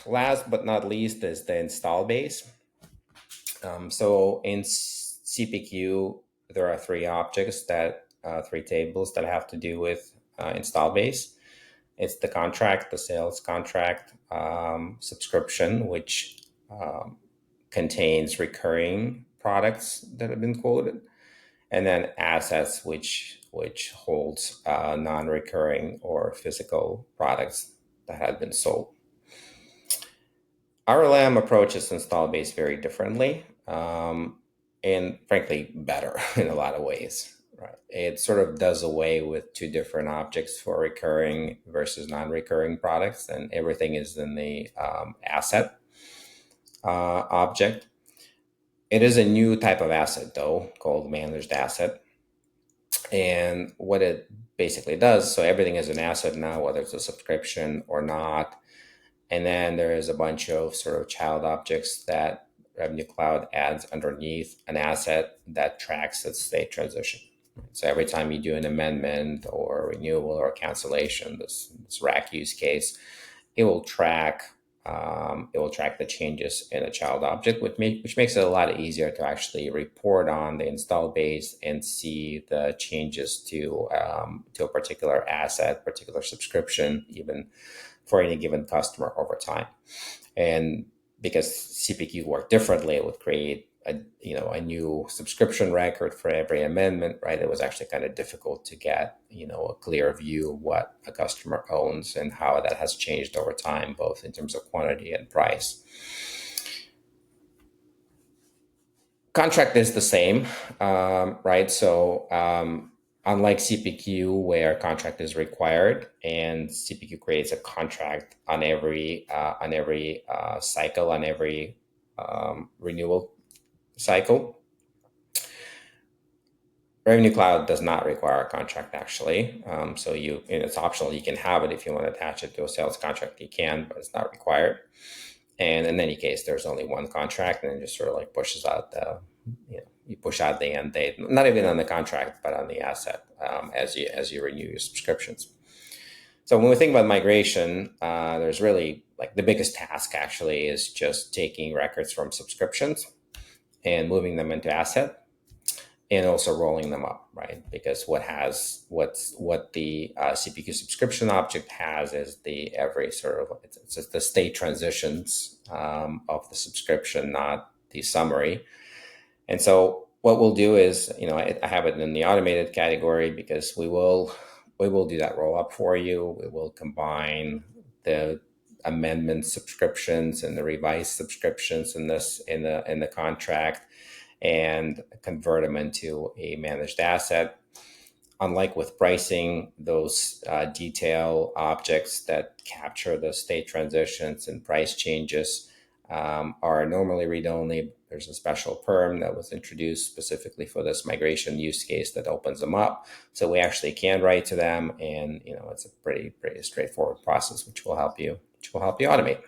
Last but not least is the install base. So in CPQ, there are three three tables that have to do with install base. It's the contract, the sales contract, subscription, which contains recurring products that have been quoted, and then assets, which holds non-recurring or physical products that have been sold. RLM approaches install base very differently, and frankly better in a lot of ways. Right? It sort of does away with two different objects for recurring versus non-recurring products, and everything is in the asset object. It is a new type of asset, though, called managed asset. And what it basically does, so everything is an asset now, whether it's a subscription or not. And then there is a bunch of sort of child objects that Revenue Cloud adds underneath an asset that tracks its state transition. So every time you do an amendment or renewal or cancellation, this rack use case, it will track the changes in a child object, which makes it a lot easier to actually report on the install base and see the changes to a particular asset, particular subscription, even for any given customer over time. And because CPQ worked differently, it would create a new subscription record for every amendment, right? It was actually kind of difficult to get, a clear view of what a customer owns and how that has changed over time, both in terms of quantity and price. Contract is the same, right? So unlike CPQ, where contract is required, and CPQ creates a contract on every cycle, on every renewal cycle, Revenue Cloud does not require a contract, actually. So it's optional. You can have it if you want to attach it to a sales contract. You can, but it's not required. And in any case, there's only one contract, and it just sort of like pushes out you push out the end date, not even on the contract, but on the asset as you renew your subscriptions. So when we think about migration, there's really the biggest task actually is just taking records from subscriptions and moving them into asset, and also rolling them up, right? Because what the CPQ subscription object has is it's the state transitions of the subscription, not the summary. And so what we'll do is, I have it in the automated category because we will do that roll up for you. We will combine the amendment subscriptions and the revised subscriptions in the contract and convert them into a managed asset. Unlike with pricing, those detail objects that capture the state transitions and price changes are normally read-only. There's a special perm that was introduced specifically for this migration use case that opens them up. So we actually can write to them, and it's a pretty straightforward process, which will help you automate.